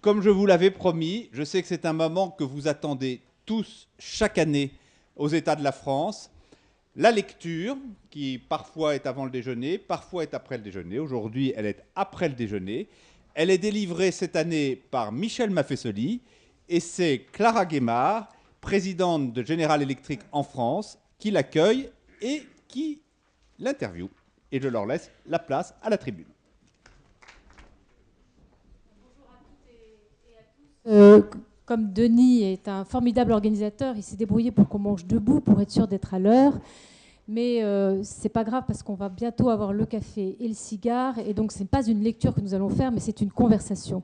comme je vous l'avais promis, je sais que c'est un moment que vous attendez tous chaque année aux États de la France. La lecture, qui parfois est avant le déjeuner, parfois est après le déjeuner. Aujourd'hui, elle est après le déjeuner. Elle est délivrée cette année par Michel Maffesoli et c'est Clara Guémard, présidente de General Electric en France, qui l'accueille et qui l'interviewe. Et je leur laisse la place à la tribune. Euh, Comme Denis est un formidable organisateur, il s'est débrouillé pour qu'on mange debout pour être sûr d'être à l'heure. Mais c'est pas grave parce qu'on va bientôt avoir le café et le cigare. Et donc, ce n'est pas une lecture que nous allons faire, mais c'est une conversation.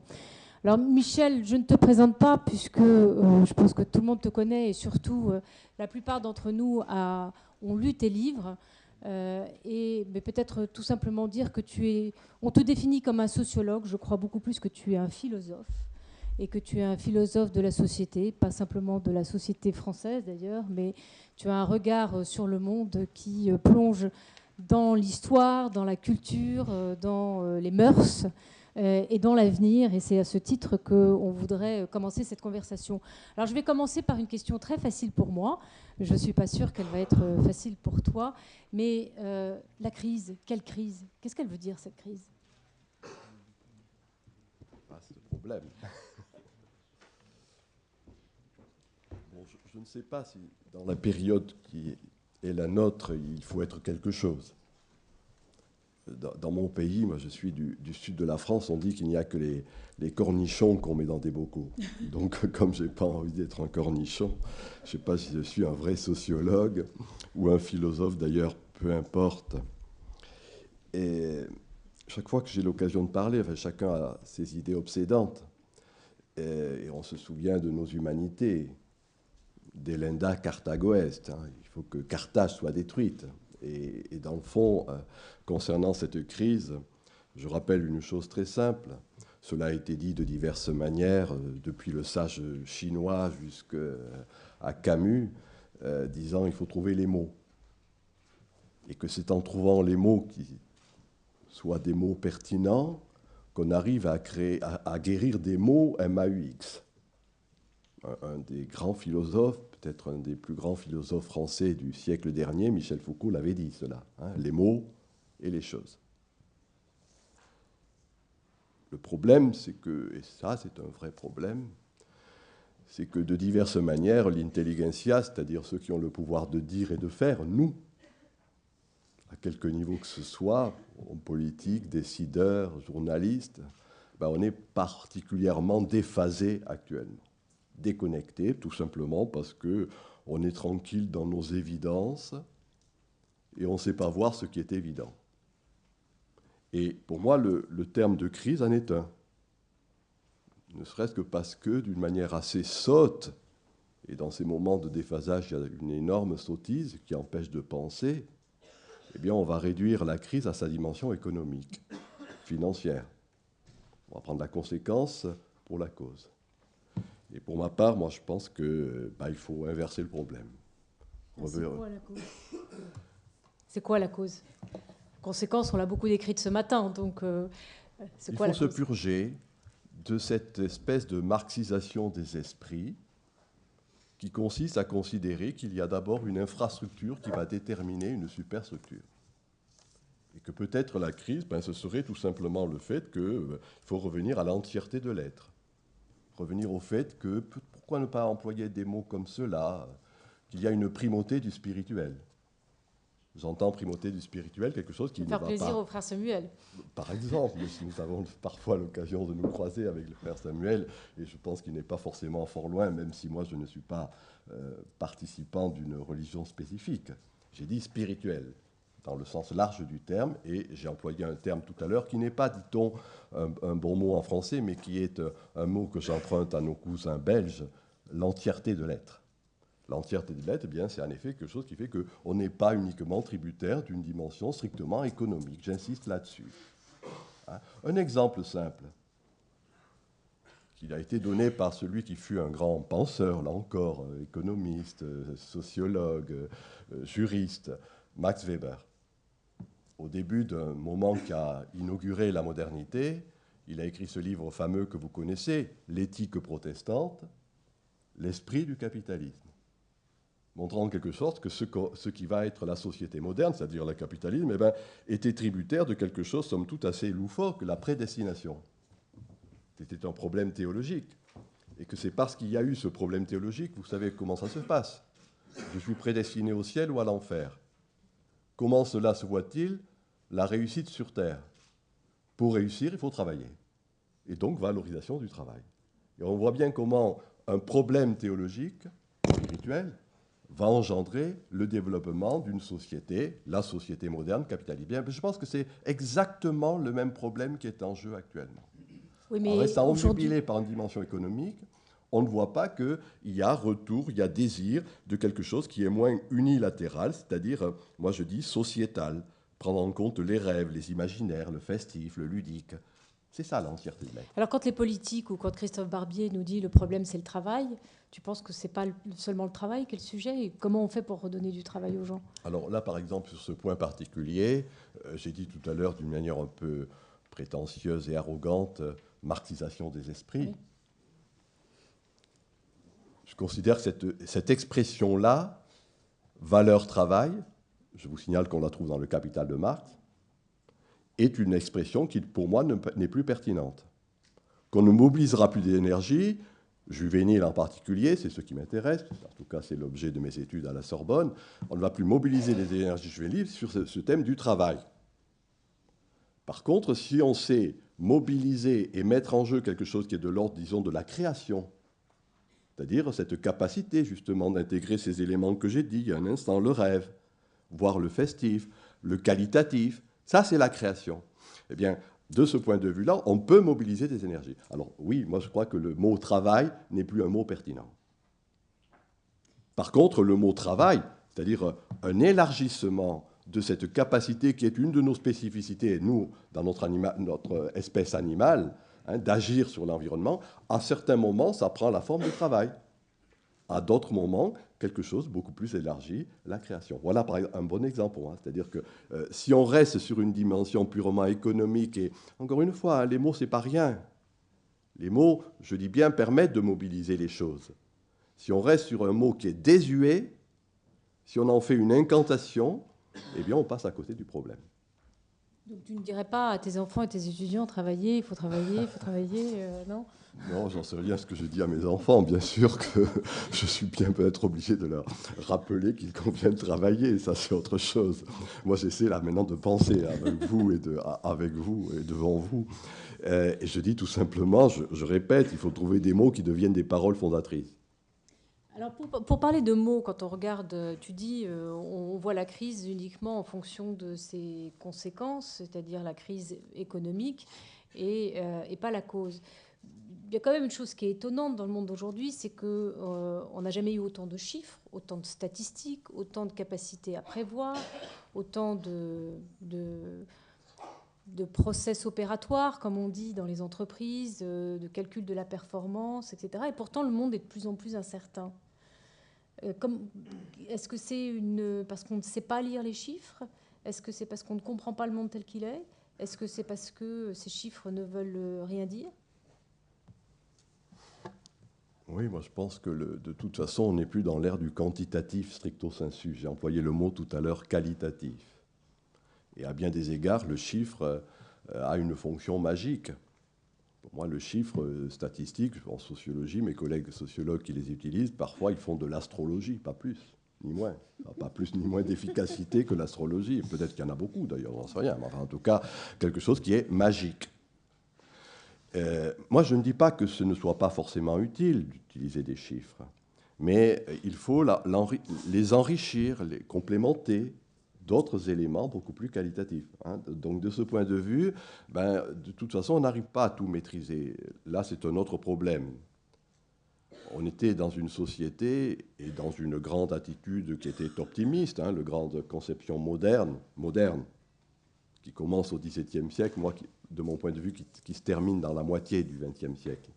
Alors, Michel, je ne te présente pas puisque je pense que tout le monde te connaît et surtout, la plupart d'entre nous ont lu tes livres. Mais peut-être tout simplement dire que on te définit comme un sociologue, je crois beaucoup plus que tu es un philosophe. Et que tu es un philosophe de la société, pas simplement de la société française d'ailleurs, mais tu as un regard sur le monde qui plonge dans l'histoire, dans la culture, dans les mœurs et dans l'avenir. Et c'est à ce titre qu'on voudrait commencer cette conversation. Alors je vais commencer par une question très facile pour moi. Je ne suis pas sûre qu'elle va être facile pour toi. Mais la crise, quelle crise? Qu'est-ce qu'elle veut dire cette crise? C'est le problème. Bon, je ne sais pas si dans la période qui est la nôtre, il faut être quelque chose. Dans mon pays, moi je suis du sud de la France, on dit qu'il n'y a que les cornichons qu'on met dans des bocaux. Donc comme je n'ai pas envie d'être un cornichon, je ne sais pas si je suis un vrai sociologue ou un philosophe d'ailleurs, peu importe. Et chaque fois que j'ai l'occasion de parler, enfin, chacun a ses idées obsédantes. Et on se souvient de nos humanités, d'Elenda Carthagoest. Hein. Il faut que Carthage soit détruite. Et dans le fond, concernant cette crise, je rappelle une chose très simple. Cela a été dit de diverses manières, depuis le sage chinois jusqu'à Camus, disant qu'il faut trouver les mots. Et que c'est en trouvant les mots qui soient des mots pertinents qu'on arrive à guérir des mots MAUX. Un des grands philosophes, peut-être un des plus grands philosophes français du siècle dernier, Michel Foucault, l'avait dit cela, hein, les mots et les choses. Le problème, c'est que, et ça c'est un vrai problème, c'est que de diverses manières, l'intelligentsia, c'est-à-dire ceux qui ont le pouvoir de dire et de faire, nous, à quelque niveau que ce soit, en politique, décideurs, journalistes, ben on est particulièrement déphasés actuellement. Déconnectés, tout simplement parce qu'on est tranquille dans nos évidences et on ne sait pas voir ce qui est évident. Et pour moi, le terme de crise en est un. Ne serait-ce que parce que, d'une manière assez sotte, et dans ces moments de déphasage, il y a une énorme sottise qui empêche de penser, eh bien, on va réduire la crise à sa dimension économique, financière. On va prendre la conséquence pour la cause. Et pour ma part, moi, je pense qu'il faut inverser le problème. C'est quoi la cause? C'est quoi la cause? Conséquence, on l'a beaucoup décrite ce matin, donc c'est quoi la cause? Il faut se purger de cette espèce de marxisation des esprits qui consiste à considérer qu'il y a d'abord une infrastructure qui va déterminer une superstructure. Et que peut-être la crise, ce serait tout simplement le fait qu'il faut revenir à l'entièreté de l'être. Revenir au fait que, pourquoi ne pas employer des mots comme cela, qu'il y a une primauté du spirituel. J'entends primauté du spirituel, quelque chose qui ne va pas... Faire plaisir au frère Samuel. Par exemple, nous avons parfois l'occasion de nous croiser avec le frère Samuel, et je pense qu'il n'est pas forcément fort loin, même si moi je ne suis pas participant d'une religion spécifique. J'ai dit spirituel, dans le sens large du terme, et j'ai employé un terme tout à l'heure qui n'est pas, dit-on, un bon mot en français, mais qui est un mot que j'emprunte à nos cousins belges, l'entièreté de l'être. L'entièreté de l'être, eh bien, c'est en effet quelque chose qui fait qu'on n'est pas uniquement tributaire d'une dimension strictement économique. J'insiste là-dessus. Hein. Un exemple simple, qui a été donné par celui qui fut un grand penseur, là encore, économiste, sociologue, juriste, Max Weber. Au début d'un moment qui a inauguré la modernité, Il a écrit ce livre fameux que vous connaissez, L'éthique protestante, l'esprit du capitalisme, montrant en quelque sorte que ce qui va être la société moderne, c'est-à-dire le capitalisme, eh bien, était tributaire de quelque chose, somme toute, assez loufoque, la prédestination. C'était un problème théologique. Et que c'est parce qu'il y a eu ce problème théologique, vous savez comment ça se passe. Je suis prédestiné au ciel ou à l'enfer. Comment cela se voit-il? La réussite sur terre. Pour réussir, il faut travailler. Et donc, valorisation du travail. Et on voit bien comment un problème théologique, spirituel, va engendrer le développement d'une société, la société moderne capitaliste. Bien, je pense que c'est exactement le même problème qui est en jeu actuellement. Oui, mais en restant obnubilé par une dimension économique, on ne voit pas qu'il y a retour, il y a désir de quelque chose qui est moins unilatéral, c'est-à-dire, moi je dis, sociétal, prendre en compte les rêves, les imaginaires, le festif, le ludique. C'est ça l'entièreté de l'être. Alors quand les politiques ou quand Christophe Barbier nous dit le problème c'est le travail, tu penses que c'est pas seulement le travail qui est le sujet, et comment on fait pour redonner du travail aux gens? Alors là, par exemple, sur ce point particulier, j'ai dit tout à l'heure d'une manière un peu prétentieuse et arrogante, marxisation des esprits. Oui. Je considère que cette expression-là, valeur travail, je vous signale qu'on la trouve dans le Capital de Marx, est une expression qui, pour moi, n'est plus pertinente. Qu'on ne mobilisera plus d'énergie, juvénile en particulier, c'est ce qui m'intéresse, en tout cas c'est l'objet de mes études à la Sorbonne, on ne va plus mobiliser les énergies juvéniles sur ce thème du travail. Par contre, si on sait mobiliser et mettre en jeu quelque chose qui est de l'ordre, disons, de la création, c'est-à-dire cette capacité justement d'intégrer ces éléments que j'ai dit il y a un instant, le rêve, voire le festif, le qualitatif, ça c'est la création. Eh bien, de ce point de vue-là, on peut mobiliser des énergies. Alors oui, moi je crois que le mot travail n'est plus un mot pertinent. Par contre, le mot travail, c'est-à-dire un élargissement de cette capacité qui est une de nos spécificités, nous, dans notre espèce animale, d'agir sur l'environnement, à certains moments, ça prend la forme du travail. À d'autres moments, quelque chose beaucoup plus élargi, la création. Voilà par exemple un bon exemple. C'est-à-dire que si on reste sur une dimension purement économique, et encore une fois, les mots, c'est pas rien. Les mots, je dis bien, permettent de mobiliser les choses. Si on reste sur un mot qui est désuet, si on en fait une incantation, eh bien, on passe à côté du problème. Donc tu ne dirais pas à tes enfants et tes étudiants, travailler, il faut travailler, non? Non, j'en sais rien ce que je dis à mes enfants. Bien sûr que je suis bien peut-être obligé de leur rappeler qu'il convient de travailler. Ça, c'est autre chose. Moi, j'essaie là maintenant de penser avec vous et devant vous. Et je dis tout simplement, je répète, il faut trouver des mots qui deviennent des paroles fondatrices. Alors pour parler de mots, quand on regarde, tu dis, on voit la crise uniquement en fonction de ses conséquences, c'est-à-dire la crise économique, et pas la cause. Il y a quand même une chose qui est étonnante dans le monde d'aujourd'hui, c'est qu'on n'a jamais eu autant de chiffres, autant de statistiques, autant de capacités à prévoir, autant de process opératoires, comme on dit dans les entreprises, de calcul de la performance, etc. Et pourtant, le monde est de plus en plus incertain. Est-ce que c'est parce qu'on ne sait pas lire les chiffres? Est-ce que c'est parce qu'on ne comprend pas le monde tel qu'il est? Est-ce que c'est parce que ces chiffres ne veulent rien dire? Oui, moi je pense que de toute façon, on n'est plus dans l'ère du quantitatif stricto sensu. J'ai employé le mot tout à l'heure qualitatif. Et à bien des égards, le chiffre a une fonction magique. Pour moi, le chiffre statistique, en sociologie, mes collègues sociologues qui les utilisent, parfois ils font de l'astrologie, pas plus, ni moins. Pas plus ni moins d'efficacité que l'astrologie. Peut-être qu'il y en a beaucoup d'ailleurs, j'en sais rien. Mais enfin, en tout cas, quelque chose qui est magique. Moi, je ne dis pas que ce ne soit pas forcément utile d'utiliser des chiffres, mais il faut les enrichir, les complémenter d'autres éléments beaucoup plus qualitatifs. Donc, de ce point de vue, de toute façon, on n'arrive pas à tout maîtriser. Là, c'est un autre problème. On était dans une société et dans une grande attitude qui était optimiste, la grande conception moderne, qui commence au XVIIe siècle, de mon point de vue, qui se termine dans la moitié du XXe siècle.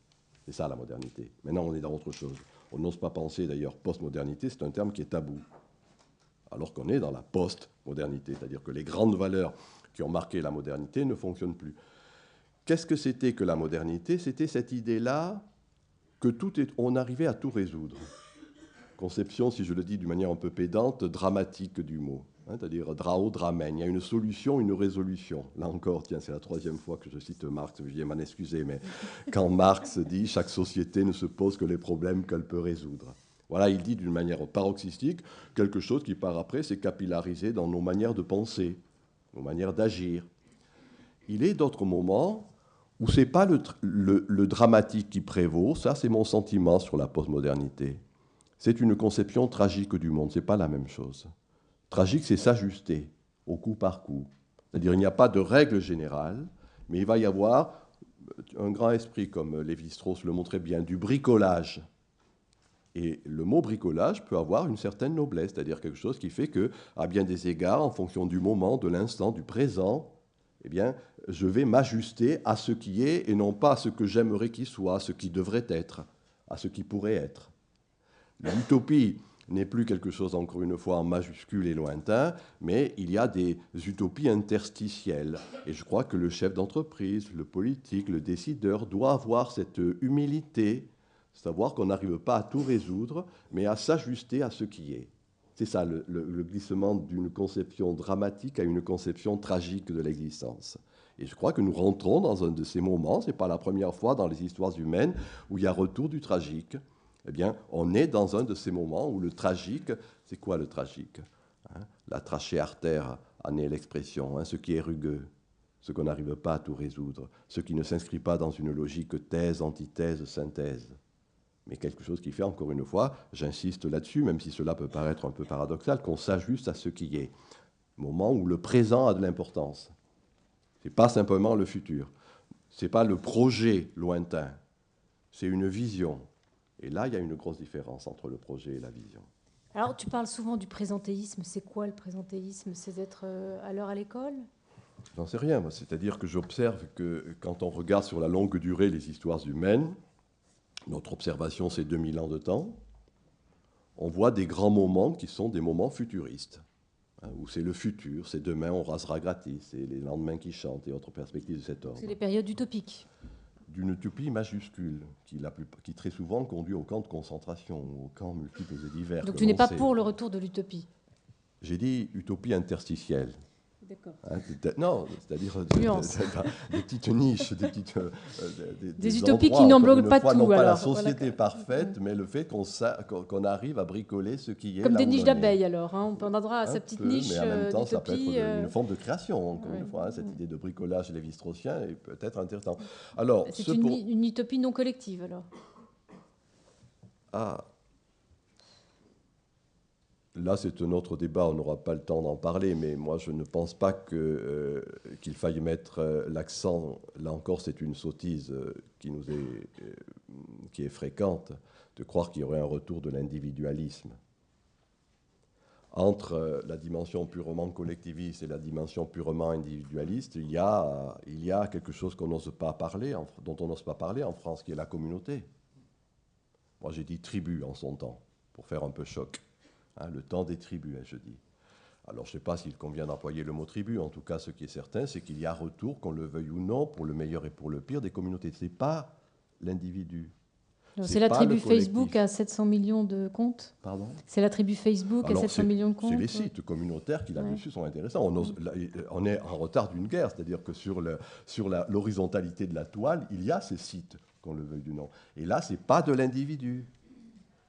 C'est ça, la modernité. Maintenant, on est dans autre chose. On n'ose pas penser, d'ailleurs, post-modernité, c'est un terme qui est tabou. Alors qu'on est dans la post-modernité, c'est-à-dire que les grandes valeurs qui ont marqué la modernité ne fonctionnent plus. qu'est-ce que c'était que la modernité? C'était cette idée-là que on arrivait à tout résoudre. Conception, si je le dis d'une manière un peu pédante, dramatique du mot. C'est-à-dire drao, dramen. Il y a une solution, une résolution. Là encore, tiens, c'est la 3e fois que je cite Marx, je viens m'en excuser, mais quand Marx dit « chaque société ne se pose que les problèmes qu'elle peut résoudre ». Voilà, il dit d'une manière paroxystique quelque chose qui, par après, s'est capillarisé dans nos manières de penser, nos manières d'agir. Il est d'autres moments où ce n'est pas le dramatique qui prévaut, ça c'est mon sentiment sur la postmodernité. C'est une conception tragique du monde, ce n'est pas la même chose. Tragique, c'est s'ajuster au coup par coup. C'est-à-dire il n'y a pas de règle générale, mais il va y avoir un grand esprit, comme Lévi-Strauss le montrait bien, du bricolage. Et le mot bricolage peut avoir une certaine noblesse, c'est-à-dire quelque chose qui fait que, à bien des égards, en fonction du moment, de l'instant, du présent, eh bien, je vais m'ajuster à ce qui est et non pas à ce que j'aimerais qu'il soit, à ce qui devrait être, à ce qui pourrait être. L'utopie n'est plus quelque chose, encore une fois, en majuscule et lointain, mais il y a des utopies interstitielles. Et je crois que le chef d'entreprise, le politique, le décideur doit avoir cette humilité, savoir qu'on n'arrive pas à tout résoudre, mais à s'ajuster à ce qui est. C'est ça, le glissement d'une conception dramatique à une conception tragique de l'existence. Et je crois que nous rentrons dans un de ces moments, ce n'est pas la première fois dans les histoires humaines, où il y a retour du tragique. Eh bien, on est dans un de ces moments où le tragique, c'est quoi le tragique? La trachée artère en est l'expression, ce qui est rugueux, ce qu'on n'arrive pas à tout résoudre, ce qui ne s'inscrit pas dans une logique thèse, antithèse, synthèse. Mais quelque chose qui fait, encore une fois, j'insiste là-dessus, même si cela peut paraître un peu paradoxal, qu'on s'ajuste à ce qui est. Moment où le présent a de l'importance. Ce n'est pas simplement le futur. Ce n'est pas le projet lointain. C'est une vision. Et là, il y a une grosse différence entre le projet et la vision. Alors, tu parles souvent du présentéisme. C'est quoi le présentéisme? C'est d'être à l'heure à l'école? J'en sais rien. C'est-à-dire que j'observe que quand on regarde sur la longue durée les histoires humaines, notre observation, c'est 2000 ans de temps, on voit des grands moments qui sont des moments futuristes, où c'est le futur, c'est demain on rasera gratis, c'est les lendemains qui chantent et autres perspectives de cet ordre. C'est les périodes utopiques. D'une utopie majuscule, qui très souvent conduit au camp de concentration, aux camps multiples et divers. Donc tu n'es pas pour le retour de l'utopie? J'ai dit utopie interstitielle. D'accord. Non, c'est-à-dire des petites niches, des utopies endroits, qui n'englobent pas tout. Non pas alors. la société parfaite, mais le fait qu'on arrive à bricoler ce qui est. Comme des niches d'abeilles d'abeilles, alors. On prendra à sa petite niche mais en même temps, ça peut d'utopie. être une forme de création, encore une fois. Cette idée de bricolage lévi-straussien est peut-être intéressante. Alors, c'est une utopie non collective, alors. Ah. Là, c'est un autre débat, on n'aura pas le temps d'en parler, mais moi, je ne pense pas qu'il faille mettre l'accent. Là encore, c'est une sottise qui est fréquente, de croire qu'il y aurait un retour de l'individualisme. Entre la dimension purement collectiviste et la dimension purement individualiste, il y a quelque chose qu'on n'ose pas parler, dont on n'ose pas parler en France, qui est la communauté. Moi, j'ai dit tribu en son temps, pour faire un peu choc. Le temps des tribus, je dis. Alors, je ne sais pas s'il convient d'employer le mot tribu. En tout cas, ce qui est certain, c'est qu'il y a retour, qu'on le veuille ou non, pour le meilleur et pour le pire, des communautés. Ce n'est pas l'individu. C'est la tribu Facebook à 700 millions de comptes. Pardon ? C'est la tribu Facebook à 700 millions de comptes. C'est les sites communautaires qui, là-dessus, sont intéressants. On est en retard d'une guerre, c'est-à-dire que sur l'horizontalité de la toile, il y a ces sites, qu'on le veuille ou non. Et là, ce n'est pas de l'individu.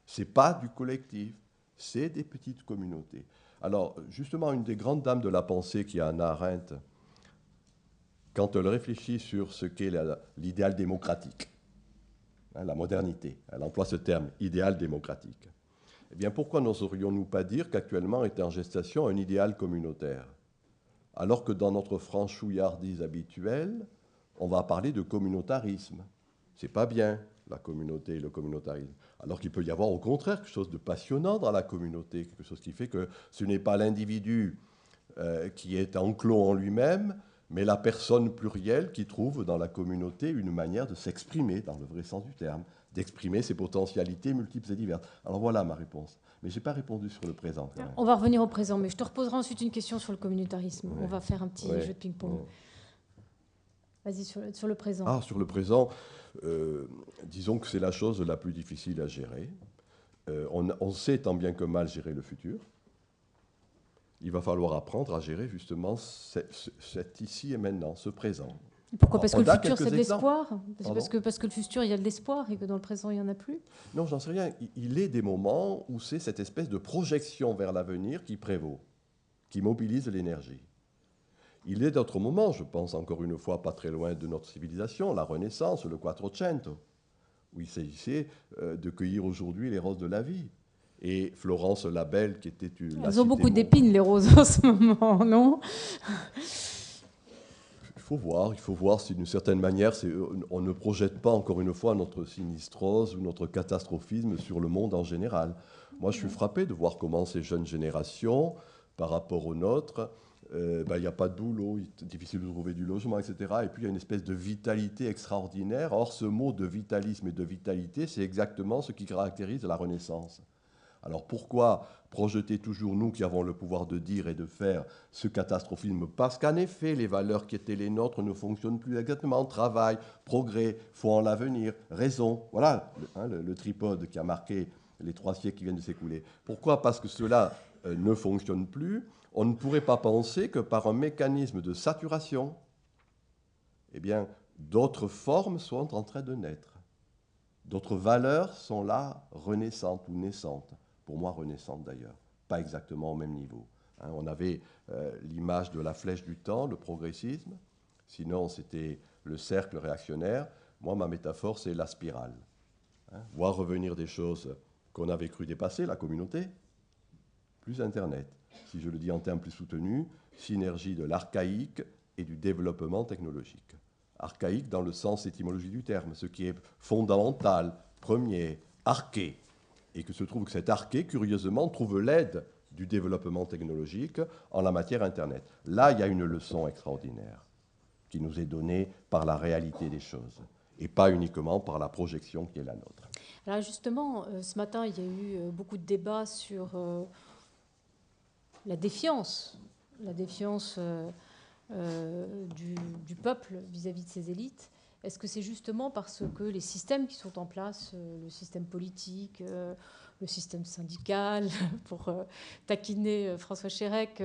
Ce n'est pas du collectif. C'est des petites communautés. Alors, justement, une des grandes dames de la pensée qui est Hannah Arendt, quand elle réfléchit sur ce qu'est l'idéal démocratique, la modernité, elle emploie ce terme, idéal démocratique. Eh bien, pourquoi n'oserions-nous pas dire qu'actuellement est en gestation un idéal communautaire, alors que dans notre franchouillardise habituelle, on va parler de communautarisme. C'est pas bien, la communauté et le communautarisme. Alors qu'il peut y avoir au contraire quelque chose de passionnant dans la communauté, quelque chose qui fait que ce n'est pas l'individu qui est enclos en lui-même, mais la personne plurielle qui trouve dans la communauté une manière de s'exprimer, dans le vrai sens du terme, d'exprimer ses potentialités multiples et diverses. Alors voilà ma réponse. Mais je n'ai pas répondu sur le présent. Quand même. On va revenir au présent, mais je te reposerai ensuite une question sur le communautarisme. Ouais. On va faire un petit jeu de ping-pong. Vas-y, sur le présent. Ah, sur le présent, disons que c'est la chose la plus difficile à gérer. On sait tant bien que mal gérer le futur. Il va falloir apprendre à gérer justement cet ici et maintenant, ce présent. Pourquoi? Parce que On le a futur, quelques c'est de l'espoir? Pardon? Parce que le futur, il y a de l'espoir et que dans le présent, il n'y en a plus? Non, j'en sais rien. Il est des moments où c'est cette espèce de projection vers l'avenir qui prévaut, qui mobilise l'énergie. Il est d'autres moments, je pense encore une fois pas très loin de notre civilisation, la Renaissance, le Quattrocento, où il s'agissait de cueillir aujourd'hui les roses de la vie. Et Florence Labelle, qui était une... Elles ont beaucoup d'épines, les roses, en ce moment, non? Il faut voir si d'une certaine manière, on ne projette pas encore une fois notre sinistrose ou notre catastrophisme sur le monde en général. Moi, je suis frappé de voir comment ces jeunes générations, par rapport aux nôtres, il n'y a pas de boulot, il est difficile de trouver du logement, etc. Et puis il y a une espèce de vitalité extraordinaire. Or, ce mot de vitalisme et de vitalité, c'est exactement ce qui caractérise la Renaissance. Alors pourquoi projeter toujours, nous qui avons le pouvoir de dire et de faire, ce catastrophisme? Parce qu'en effet, les valeurs qui étaient les nôtres ne fonctionnent plus exactement. Travail, progrès, foi en l'avenir, raison. Voilà le tripode qui a marqué les 3 siècles qui viennent de s'écouler. Pourquoi? Parce que cela ne fonctionne plus. On ne pourrait pas penser que par un mécanisme de saturation, eh bien, d'autres formes sont en train de naître. D'autres valeurs sont là, renaissantes ou naissantes. Pour moi, renaissantes d'ailleurs, pas exactement au même niveau. On avait l'image de la flèche du temps, le progressisme. Sinon, c'était le cercle réactionnaire. Moi, ma métaphore, c'est la spirale. Voir revenir des choses qu'on avait cru dépasser, la communauté, plus Internet. Si je le dis en termes plus soutenus, synergie de l'archaïque et du développement technologique. Archaïque dans le sens étymologique du terme, ce qui est fondamental, premier, arché. Et que se trouve que cet arché, curieusement, trouve l'aide du développement technologique en la matière Internet. Là, il y a une leçon extraordinaire qui nous est donnée par la réalité des choses et pas uniquement par la projection qui est la nôtre. Alors justement, ce matin, il y a eu beaucoup de débats sur la défiance du peuple vis-à-vis de ses élites. Est-ce que c'est justement parce que les systèmes qui sont en place, le système politique, le système syndical, pour taquiner François Chérec,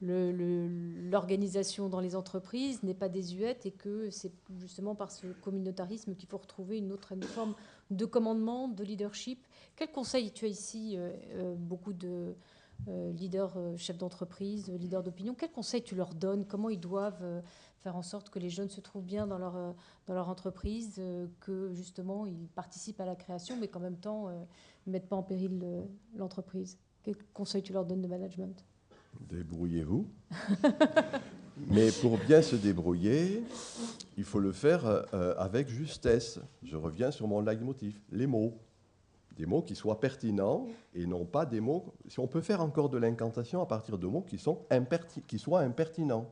l'organisation dans les entreprises n'est pas désuète et que c'est justement par ce communautarisme qu'il faut retrouver une autre forme de commandement, de leadership? Quel conseil? Tu as ici beaucoup de leaders, chefs d'entreprise, leaders d'opinion. Quels conseils tu leur donnes? Comment ils doivent faire en sorte que les jeunes se trouvent bien dans leur entreprise, que justement ils participent à la création, mais qu'en même temps ils ne mettent pas en péril l'entreprise? Quels conseils tu leur donnes de management? Débrouillez-vous. Mais pour bien se débrouiller, il faut le faire avec justesse. Je reviens sur mon leitmotiv, les mots. Des mots qui soient pertinents et non pas des mots... Si on peut faire encore de l'incantation à partir de mots qui soient impertinents,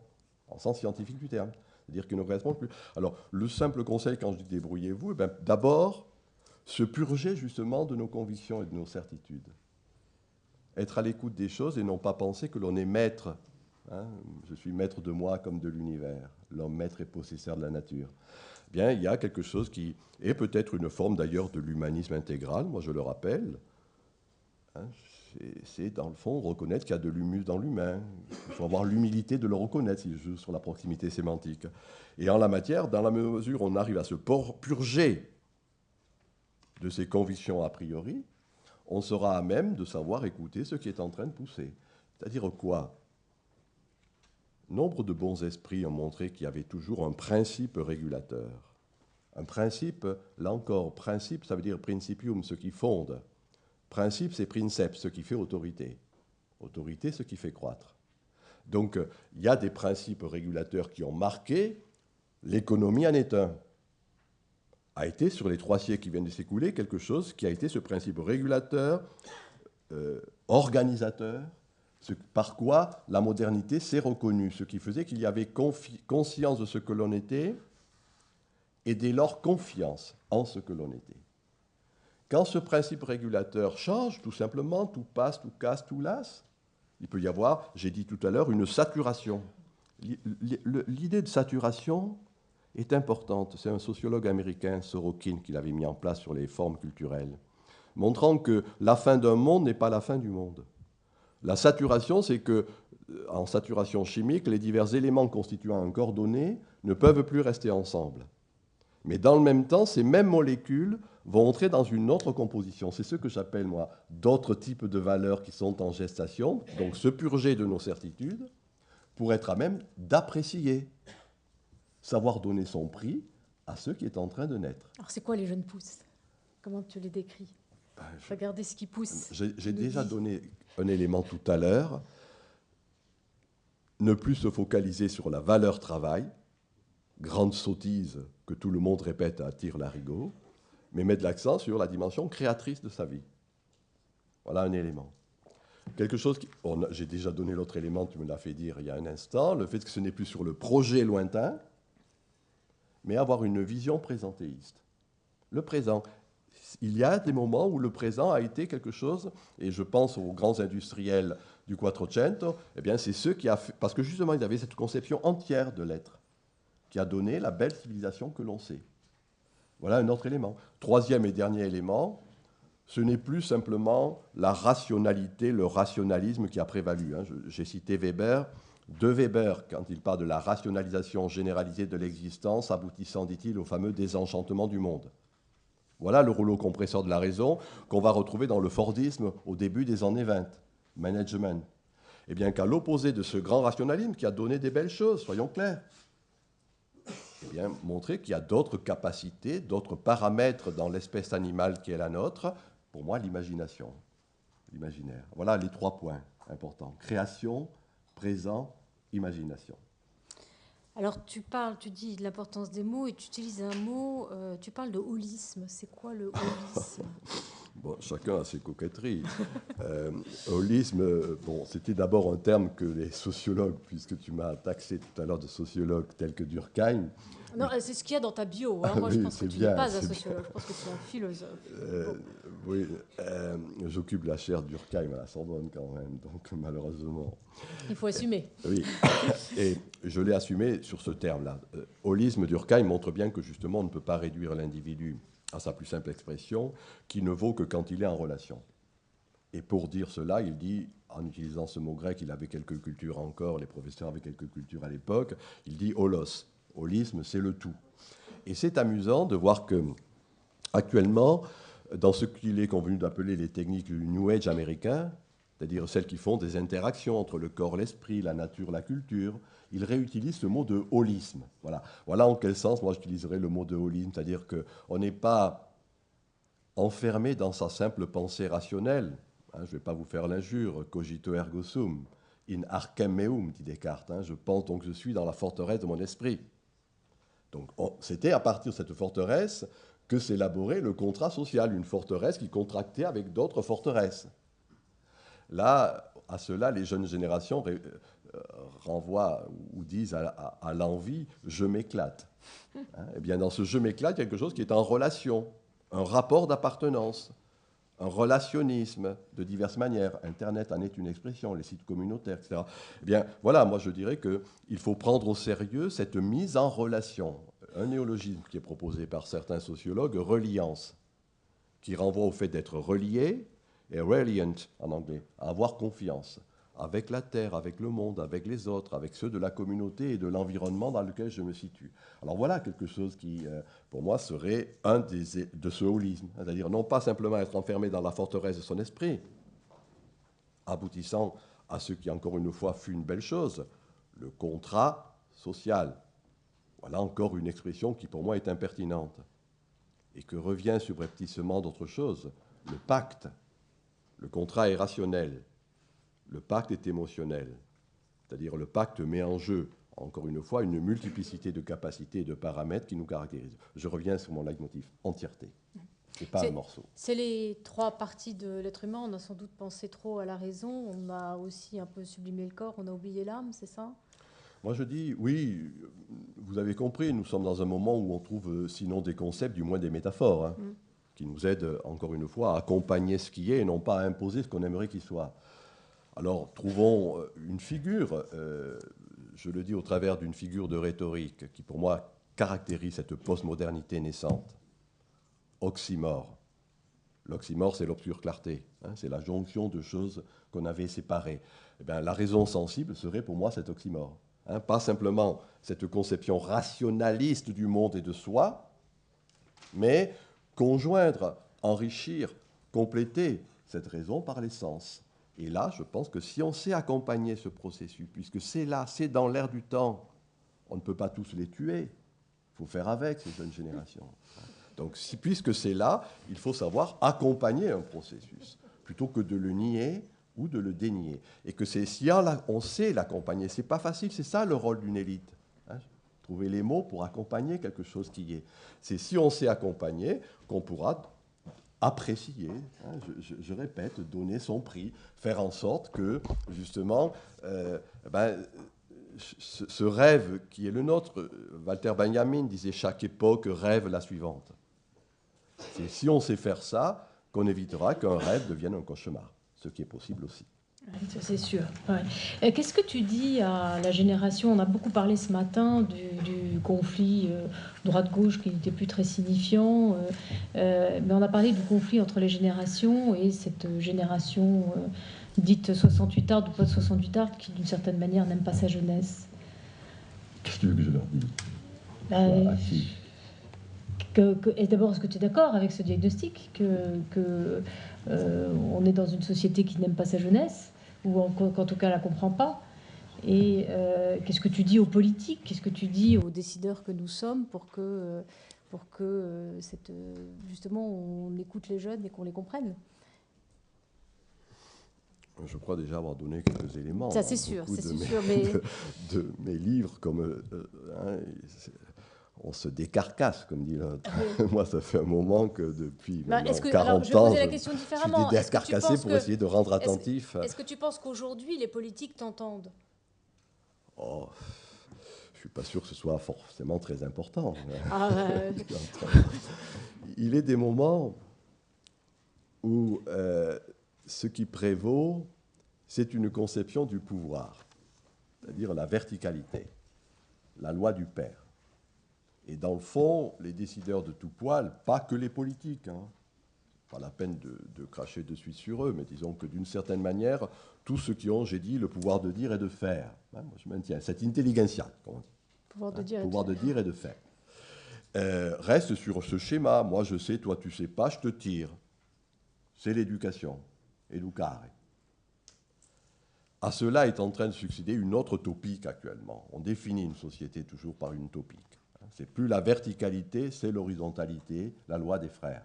en sens scientifique du terme, c'est-à-dire qu'ils ne correspondent plus. Alors, le simple conseil, quand je dis débrouillez-vous, d'abord, se purger justement de nos convictions et de nos certitudes. Être à l'écoute des choses et non pas penser que l'on est maître. Je suis maître de moi comme de l'univers. L'homme maître et possesseur de la nature. Bien, il y a quelque chose qui est peut-être une forme d'ailleurs de l'humanisme intégral, moi je le rappelle. C'est dans le fond reconnaître qu'il y a de l'humus dans l'humain. Il faut avoir l'humilité de le reconnaître si je joue sur la proximité sémantique. Et en la matière, dans la mesure où on arrive à se purger de ses convictions a priori, on sera à même de savoir écouter ce qui est en train de pousser. C'est-à-dire quoi? Nombre de bons esprits ont montré qu'il y avait toujours un principe régulateur. Un principe, là encore, principe, ça veut dire principium, ce qui fonde. Principe, c'est princeps, ce qui fait autorité. Autorité, ce qui fait croître. Donc, il y a des principes régulateurs qui ont marqué, l'économie en est un. A été, sur les 3 siècles qui viennent de s'écouler, quelque chose qui a été ce principe régulateur, organisateur, par quoi la modernité s'est reconnue, ce qui faisait qu'il y avait conscience de ce que l'on était et dès lors confiance en ce que l'on était. Quand ce principe régulateur change, tout simplement, tout passe, tout casse, tout lasse, il peut y avoir, j'ai dit tout à l'heure, une saturation. L'idée de saturation est importante. C'est un sociologue américain, Sorokin, qui l'avait mis en place sur les formes culturelles, montrant que la fin d'un monde n'est pas la fin du monde. La saturation, c'est que, en saturation chimique, les divers éléments constituant un corps donné ne peuvent plus rester ensemble. Mais dans le même temps, ces mêmes molécules vont entrer dans une autre composition. C'est ce que j'appelle, moi, d'autres types de valeurs qui sont en gestation, donc se purger de nos certitudes, pour être à même d'apprécier, savoir donner son prix à ce qui est en train de naître. Alors c'est quoi les jeunes pousses? Comment tu les décris? Regardez ce qui pousse. J'ai déjà donné un élément tout à l'heure. Ne plus se focaliser sur la valeur travail, grande sottise que tout le monde répète à tire-larigot, mais mettre l'accent sur la dimension créatrice de sa vie. Voilà un élément. Quelque chose qui... j'ai déjà donné l'autre élément, tu me l'as fait dire il y a un instant, le fait que ce n'est plus sur le projet lointain, mais avoir une vision présentéiste. Le présent. Il y a des moments où le présent a été quelque chose, et je pense aux grands industriels du Quattrocento, eh bien c'est ceux qui a fait, parce que justement ils avaient cette conception entière de l'être, qui a donné la belle civilisation que l'on sait. Voilà un autre élément. Troisième et dernier élément, ce n'est plus simplement la rationalité, le rationalisme qui a prévalu. J'ai cité Weber. De Weber, quand il parle de la rationalisation généralisée de l'existence, aboutissant, dit-il, au fameux désenchantement du monde. Voilà le rouleau compresseur de la raison qu'on va retrouver dans le Fordisme au début des années 20, management. Eh bien, qu'à l'opposé de ce grand rationalisme qui a donné des belles choses, soyons clairs, eh bien, montrer qu'il y a d'autres capacités, d'autres paramètres dans l'espèce animale qui est la nôtre, pour moi, l'imagination, l'imaginaire. Voilà les 3 points importants. Création, présent, imagination. Alors tu dis de l'importance des mots et tu utilises un mot, tu parles de holisme. C'est quoi le holisme? Bon, chacun a ses coquetteries. Holisme, bon, c'était d'abord un terme que les sociologues, puisque tu m'as taxé tout à l'heure de sociologue tel que Durkheim. Non, c'est ce qu'il y a dans ta bio. Hein. Moi, oui, je pense que tu n'es pas un sociologue. Je pense que tu es un philosophe. Oui, j'occupe la chaire Durkheim à la Sorbonne quand même, donc malheureusement. Il faut assumer. Oui, et je l'ai assumé sur ce terme-là. Holisme, Durkheim montre bien que justement on ne peut pas réduire l'individu à sa plus simple expression, qui ne vaut que quand il est en relation. Et pour dire cela, il dit, en utilisant ce mot grec, il avait quelques cultures encore, les professeurs avaient quelques cultures à l'époque, il dit holos. Holisme, c'est le tout. Et c'est amusant de voir que, actuellement, dans ce qu'il est convenu d'appeler les techniques du New Age américain, c'est-à-dire celles qui font des interactions entre le corps, l'esprit, la nature, la culture, il réutilise ce mot de holisme. Voilà en quel sens moi j'utiliserais le mot de holisme, c'est-à-dire qu'on n'est pas enfermé dans sa simple pensée rationnelle. Je ne vais pas vous faire l'injure, cogito ergo sum, in arcem meum, dit Descartes. Je pense donc je suis dans la forteresse de mon esprit. Donc c'était à partir de cette forteresse que s'élaborait le contrat social, une forteresse qui contractait avec d'autres forteresses. Là, à cela, les jeunes générations renvoient ou disent à l'envie « je m'éclate ». Eh bien, dans ce « je m'éclate », il y a quelque chose qui est en relation, un rapport d'appartenance, un relationnisme de diverses manières. Internet en est une expression, les sites communautaires, etc. Eh bien, voilà, moi je dirais qu'il faut prendre au sérieux cette mise en relation. Un néologisme qui est proposé par certains sociologues, reliance, qui renvoie au fait d'être relié, et reliant en anglais, à avoir confiance avec la Terre, avec le monde, avec les autres, avec ceux de la communauté et de l'environnement dans lequel je me situe. Alors voilà quelque chose qui, pour moi, serait un de ce holisme, c'est-à-dire non pas simplement être enfermé dans la forteresse de son esprit, aboutissant à ce qui, encore une fois, fut une belle chose, le contrat social. Voilà encore une expression qui, pour moi, est impertinente et que revient subrepticement d'autre chose, le pacte. Le contrat est rationnel. Le pacte est émotionnel, c'est-à-dire le pacte met en jeu, encore une fois, une multiplicité de capacités et de paramètres qui nous caractérisent. Je reviens sur mon leitmotiv, entièreté, et pas un morceau. C'est les 3 parties de l'être humain, on a sans doute pensé trop à la raison, on a aussi un peu sublimé le corps, on a oublié l'âme, c'est ça? Moi je dis, oui, vous avez compris, nous sommes dans un moment où on trouve, sinon des concepts, du moins des métaphores, qui nous aident, encore une fois, à accompagner ce qui est et non pas à imposer ce qu'on aimerait qu'il soit. Alors, trouvons une figure, je le dis au travers d'une figure de rhétorique qui, pour moi, caractérise cette postmodernité naissante? Oxymore. L'oxymore, c'est l'obscure clarté, hein, c'est la jonction de choses qu'on avait séparées. Eh bien, la raison sensible serait pour moi cet oxymore. Hein, pas simplement cette conception rationaliste du monde et de soi, mais conjoindre, enrichir, compléter cette raison par les sens. Et là, je pense que si on sait accompagner ce processus, puisque c'est là, c'est dans l'air du temps, on ne peut pas tous les tuer, il faut faire avec ces jeunes générations. Donc, puisque c'est là, il faut savoir accompagner un processus, plutôt que de le nier ou de le dénier. Et que si on sait l'accompagner, c'est pas facile, c'est ça le rôle d'une élite. Hein, trouver les mots pour accompagner quelque chose qui est. C'est si on sait accompagner qu'on pourra apprécier, hein, je répète, donner son prix, faire en sorte que, justement, ce rêve qui est le nôtre, Walter Benjamin disait « chaque époque rêve la suivante ». C'est si on sait faire ça qu'on évitera qu'un rêve devienne un cauchemar, ce qui est possible aussi. Ça, c'est sûr. Ouais. Qu'est-ce que tu dis à la génération? On a beaucoup parlé ce matin du conflit droite-gauche qui n'était plus très signifiant, mais on a parlé du conflit entre les générations et cette génération dite 68 arts ou pas 68 arts qui, d'une certaine manière, n'aime pas sa jeunesse. Qu'est-ce que tu veux que je leur dise? À qui? Et d'abord, est-ce que tu es d'accord avec ce diagnostic on est dans une société qui n'aime pas sa jeunesse, ou qu'en tout cas la comprend pas? Et qu'est-ce que tu dis aux politiques? Qu'est-ce que tu dis aux décideurs que nous sommes pour que justement on écoute les jeunes et qu'on les comprenne? Je crois déjà avoir donné quelques éléments. Ça, c'est sûr, mais... de mes livres, comme on se décarcasse, comme dit l'autre. Oui. Moi, ça fait un moment que depuis 40 ans, la question différemment. Je suis décarcassé pour essayer de rendre attentif. Est-ce que tu penses qu'aujourd'hui, les politiques t'entendent? Oh, je ne suis pas sûr que ce soit forcément très important. Il est des moments où ce qui prévaut, c'est une conception du pouvoir, c'est-à-dire la verticalité, la loi du père. Et dans le fond, les décideurs de tout poil, pas que les politiques, hein, pas la peine de cracher de suite sur eux, mais disons que d'une certaine manière, tous ceux qui ont, j'ai dit, le pouvoir de dire et de faire, hein, moi je maintiens, cette intelligentsia, comme on dit, pouvoir de dire et de faire, reste sur ce schéma, moi je sais, toi tu sais pas, je te tire. C'est l'éducation, educare. À cela est en train de succéder une autre topique actuellement. On définit une société toujours par une topique. C'est plus la verticalité, c'est l'horizontalité, la loi des frères.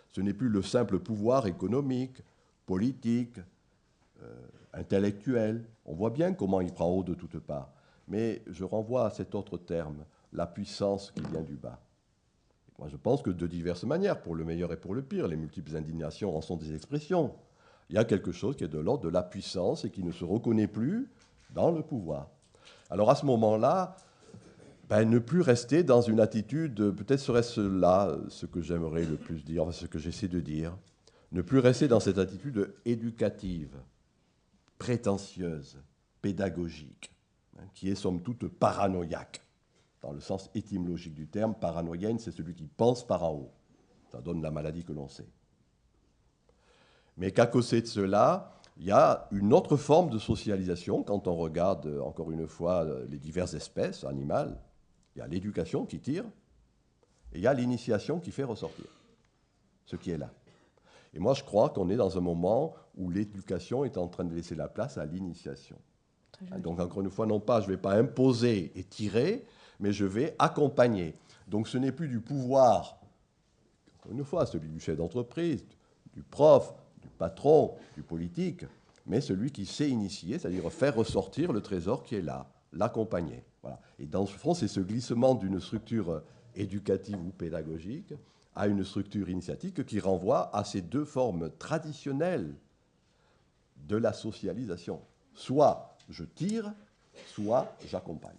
Ce n'est plus le simple pouvoir économique, politique, intellectuel. On voit bien comment il prend haut de toutes parts. Mais je renvoie à cet autre terme, la puissance qui vient du bas. Moi, je pense que de diverses manières, pour le meilleur et pour le pire, les multiples indignations en sont des expressions. Il y a quelque chose qui est de l'ordre de la puissance et qui ne se reconnaît plus dans le pouvoir. Alors à ce moment-là, ne plus rester dans une attitude, peut-être serait-ce là ce que j'aimerais le plus dire, enfin, ce que j'essaie de dire, ne plus rester dans cette attitude éducative, prétentieuse, pédagogique, hein, qui est somme toute paranoïaque. Dans le sens étymologique du terme, paranoïen, c'est celui qui pense par en haut. Ça donne la maladie que l'on sait. Mais qu'à côté de cela, il y a une autre forme de socialisation quand on regarde, encore une fois, les diverses espèces animales. Il y a l'éducation qui tire, et il y a l'initiation qui fait ressortir ce qui est là. Et moi, je crois qu'on est dans un moment où l'éducation est en train de laisser la place à l'initiation. Donc, encore une fois, non pas, je ne vais pas imposer et tirer, mais je vais accompagner. Donc, ce n'est plus du pouvoir, encore une fois, celui du chef d'entreprise, du prof, du patron, du politique, mais celui qui sait initier, c'est-à-dire faire ressortir le trésor qui est là, l'accompagner. Voilà. Et dans ce fond, c'est ce glissement d'une structure éducative ou pédagogique à une structure initiatique qui renvoie à ces deux formes traditionnelles de la socialisation. Soit je tire, soit j'accompagne.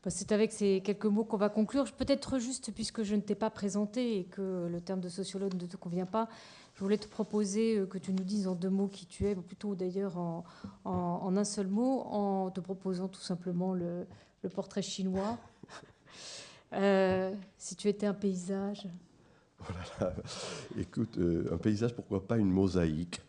C'est avec ces quelques mots qu'on va conclure. Peut-être juste, puisque je ne t'ai pas présenté et que le terme de sociologue ne te convient pas, je voulais te proposer que tu nous dises en deux mots qui tu es, ou plutôt d'ailleurs en un seul mot, en te proposant tout simplement le portrait chinois. Si tu étais un paysage. Voilà. Écoute, un paysage, pourquoi pas une mosaïque?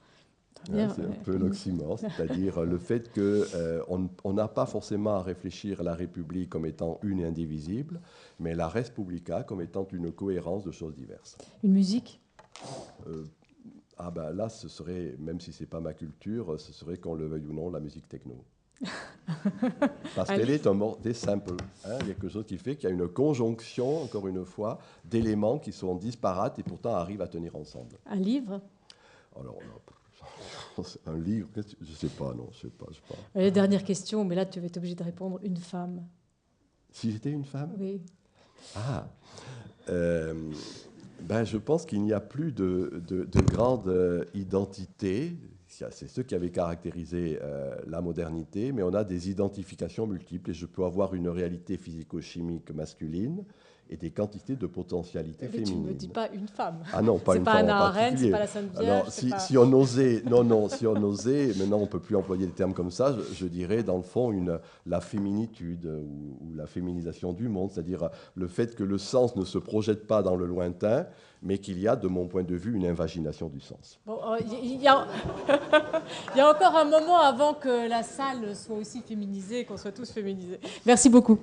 Bien, c'est un peu l'oxymore, c'est-à-dire le fait qu'on n'a pas forcément à réfléchir à la République comme étant une et indivisible, mais la res publica comme étant une cohérence de choses diverses. Une musique? Ah ben là, ce serait, même si ce n'est pas ma culture, ce serait, qu'on le veuille ou non, la musique techno. Parce qu'elle est un mot des samples. Hein, il y a quelque chose qui fait qu'il y a une conjonction, encore une fois, d'éléments qui sont disparates et pourtant arrivent à tenir ensemble. Un livre? Alors, un livre, je ne sais pas, non, je sais pas. Dernière question, mais là tu vas être obligé de répondre. Une femme. Si j'étais une femme? Oui. Ah, ben, je pense qu'il n'y a plus de grande identité. C'est ce qui avait caractérisé la modernité, mais on a des identifications multiples et je peux avoir une réalité physico-chimique masculine et des quantités de potentialités féminines. Tu ne me dis pas une femme. Ah non, pas une femme en particulier. C'est pas Anna Arendt, c'est pas la Sainte Vierge. Alors, si on osait, si on osait, maintenant on ne peut plus employer des termes comme ça, je dirais dans le fond la féminitude ou la féminisation du monde, c'est-à-dire le fait que le sens ne se projette pas dans le lointain, mais qu'il y a, de mon point de vue, une invagination du sens. Bon, il y a encore un moment avant que la salle soit aussi féminisée, qu'on soit tous féminisés. Merci beaucoup.